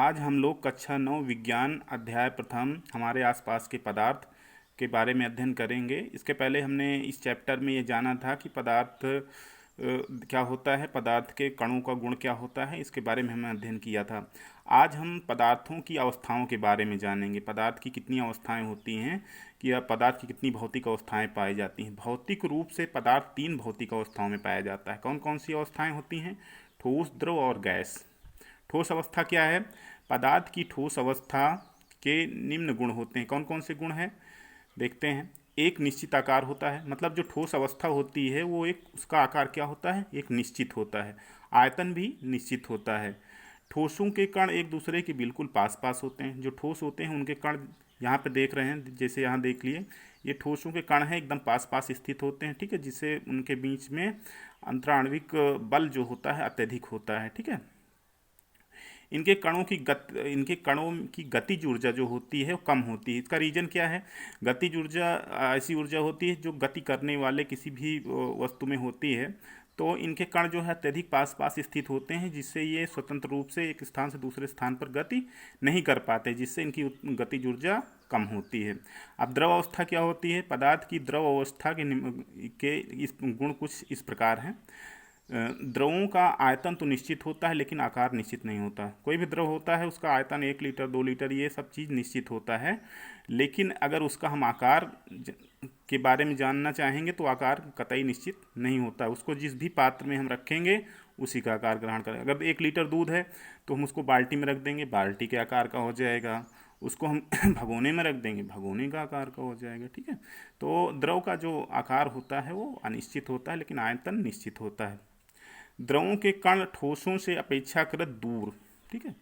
आज हम लोग कक्षा 9 विज्ञान अध्याय प्रथम हमारे आसपास के पदार्थ के बारे में अध्ययन करेंगे। इसके पहले हमने इस चैप्टर में ये जाना था कि पदार्थ क्या होता है, पदार्थ के कणों का गुण क्या होता है, इसके बारे में हमने अध्ययन किया था। आज हम पदार्थों की अवस्थाओं के बारे में जानेंगे। पदार्थ की कितनी अवस्थाएं होती हैं कि पदार्थ की कितनी भौतिक अवस्थाएं पाई जाती हैं। भौतिक रूप से पदार्थ 3 भौतिक अवस्थाओं में पाया जाता है। कौन कौन सी अवस्थाएं होती हैं? ठोस, द्रव और गैस। ठोस अवस्था क्या है? पदार्थ की ठोस अवस्था के निम्न गुण होते हैं। कौन कौन से गुण हैं देखते हैं। एक निश्चित आकार होता है, मतलब जो ठोस अवस्था होती है वो एक उसका आकार क्या होता है? एक निश्चित होता है। आयतन भी निश्चित होता है। ठोसों के कण एक दूसरे के बिल्कुल पास पास होते हैं। जो ठोस होते हैं उनके कण यहाँ पे देख रहे हैं, जैसे यहाँ देख लिए, ये ठोसों के कण हैं, एकदम पास पास स्थित होते हैं, ठीक है, जिससे उनके बीच में अंतराण्विक बल जो होता है अत्यधिक होता है, ठीक है। इनके कणों की गतिज ऊर्जा जो होती है वो कम होती है। इसका रीजन क्या है? गतिज ऊर्जा ऐसी ऊर्जा होती है जो गति करने वाले किसी भी वस्तु में होती है। तो इनके कण जो है अत्यधिक पास पास स्थित होते हैं, जिससे ये स्वतंत्र रूप से एक स्थान से दूसरे स्थान पर गति नहीं कर पाते, जिससे इनकी गतिज ऊर्जा कम होती है। अब द्रव अवस्था क्या होती है? पदार्थ की द्रव अवस्था के इस गुण कुछ इस प्रकार हैं। द्रवों का आयतन तो निश्चित होता है, लेकिन आकार निश्चित नहीं होता। कोई भी द्रव होता है उसका आयतन 1 लीटर 2 लीटर ये सब चीज़ निश्चित होता है, लेकिन अगर उसका हम आकार के बारे में जानना चाहेंगे तो आकार कतई निश्चित नहीं होता। उसको जिस भी पात्र में हम रखेंगे उसी का आकार ग्रहण करें। अगर 1 लीटर दूध है तो हम उसको बाल्टी में रख देंगे, बाल्टी के आकार का हो जाएगा। उसको हम भगोने में रख देंगे, भगोने का आकार का हो जाएगा, ठीक है। तो द्रव का जो आकार होता है वो अनिश्चित होता है, लेकिन आयतन निश्चित होता है। द्रवों के कण ठोसों से अपेक्षाकृत दूर, ठीक है,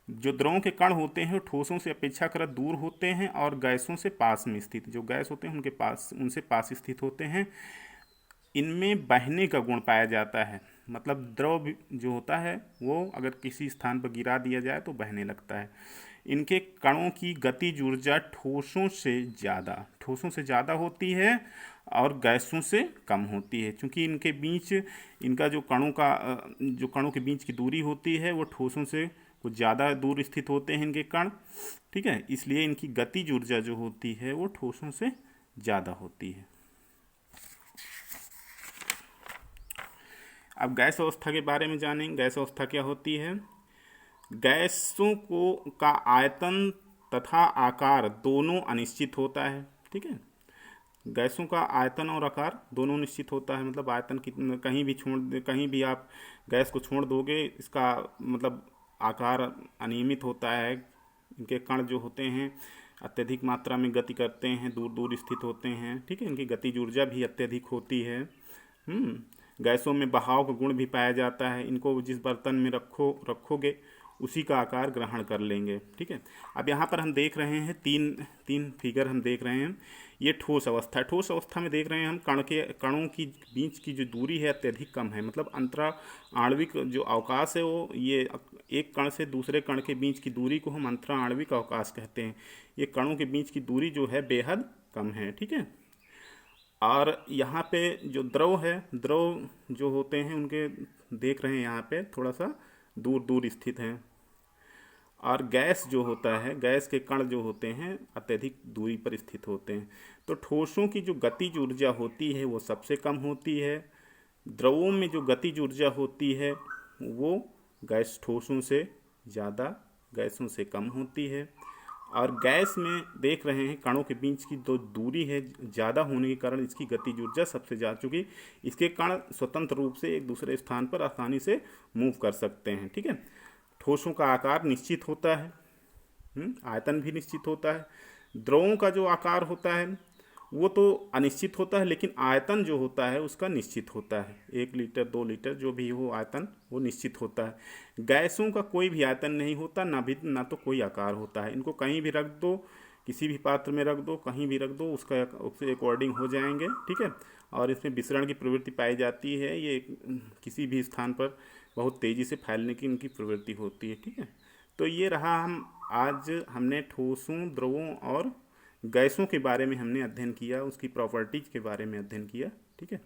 जो द्रवों के कण होते हैं वो ठोसों से अपेक्षाकृत दूर होते हैं और गैसों से पास में स्थित, जो गैस होते हैं उनसे पास स्थित होते हैं। इनमें बहने का गुण पाया जाता है, मतलब द्रव जो होता है वो अगर किसी स्थान पर गिरा दिया जाए तो बहने लगता है। इनके कणों की गतिज ऊर्जा ठोसों से ज़्यादा होती है और गैसों से कम होती है, क्योंकि इनके बीच इनका जो कणों के बीच की दूरी होती है वो ठोसों से कुछ ज़्यादा दूर स्थित होते हैं इनके कण, ठीक है। इसलिए इनकी गतिज ऊर्जा जो होती है वो ठोसों से ज़्यादा होती है। अब गैस अवस्था के बारे में जानेंगे। गैस अवस्था क्या होती है? गैसों का आयतन तथा आकार दोनों अनिश्चित होता है, ठीक है। गैसों का आयतन और आकार दोनों निश्चित होता है, मतलब आयतन कितना कहीं भी आप गैस को छोड़ दोगे, इसका मतलब आकार अनियमित होता है। इनके कण जो होते हैं अत्यधिक मात्रा में गति करते हैं, दूर दूर स्थित होते हैं, ठीक है। इनकी गतिज ऊर्जा भी अत्यधिक होती है। गैसों में बहाव का गुण भी पाया जाता है। इनको जिस बर्तन में रखोगे उसी का आकार ग्रहण कर लेंगे, ठीक है। अब यहाँ पर हम देख रहे हैं तीन फिगर हम देख रहे हैं। ये ठोस अवस्था है। ठोस अवस्था में देख रहे हैं हम कणों की बीच की जो दूरी है अत्यधिक कम है, मतलब अंतराण्विक जो अवकाश है वो ये एक कण से दूसरे कण के बीच की दूरी को हम अंतराण्विक अवकाश कहते हैं। ये कणों के बीच की दूरी जो है बेहद कम है, ठीक है। और यहाँ पे जो द्रव जो होते हैं उनके देख रहे हैं यहाँ पे थोड़ा सा दूर दूर स्थित हैं। और गैस जो होता है, गैस के कण जो होते हैं अत्यधिक दूरी पर स्थित होते हैं। तो ठोसों की जो गतिज ऊर्जा होती है वो सबसे कम होती है। द्रवों में जो गतिज ऊर्जा होती है वो ठोसों से ज़्यादा, गैसों से कम होती है। और गैस में देख रहे हैं कणों के बीच की जो दूरी है ज़्यादा होने के कारण इसकी गतिज ऊर्जा सबसे ज़्यादा, चूँकि इसके कण स्वतंत्र रूप से एक दूसरे स्थान पर आसानी से मूव कर सकते हैं, ठीक है। ठोसों का आकार निश्चित होता है, आयतन भी निश्चित होता है। द्रवों का जो आकार होता है वो तो अनिश्चित होता है, लेकिन आयतन जो होता है उसका निश्चित होता है। 1 लीटर 2 लीटर जो भी हो आयतन वो निश्चित होता है। गैसों का कोई भी आयतन नहीं होता, ना तो कोई आकार होता है। इनको कहीं भी रख दो, किसी भी पात्र में रख दो, कहीं भी रख दो, उसके अकॉर्डिंग हो जाएंगे, ठीक है। और इसमें विसरण की प्रवृत्ति पाई जाती है। ये किसी भी स्थान पर बहुत तेज़ी से फैलने की इनकी प्रवृत्ति होती है, ठीक है। तो ये रहा, आज हमने ठोसों, द्रवों और गैसों के बारे में हमने अध्ययन किया, उसकी प्रॉपर्टीज के बारे में अध्ययन किया, ठीक है।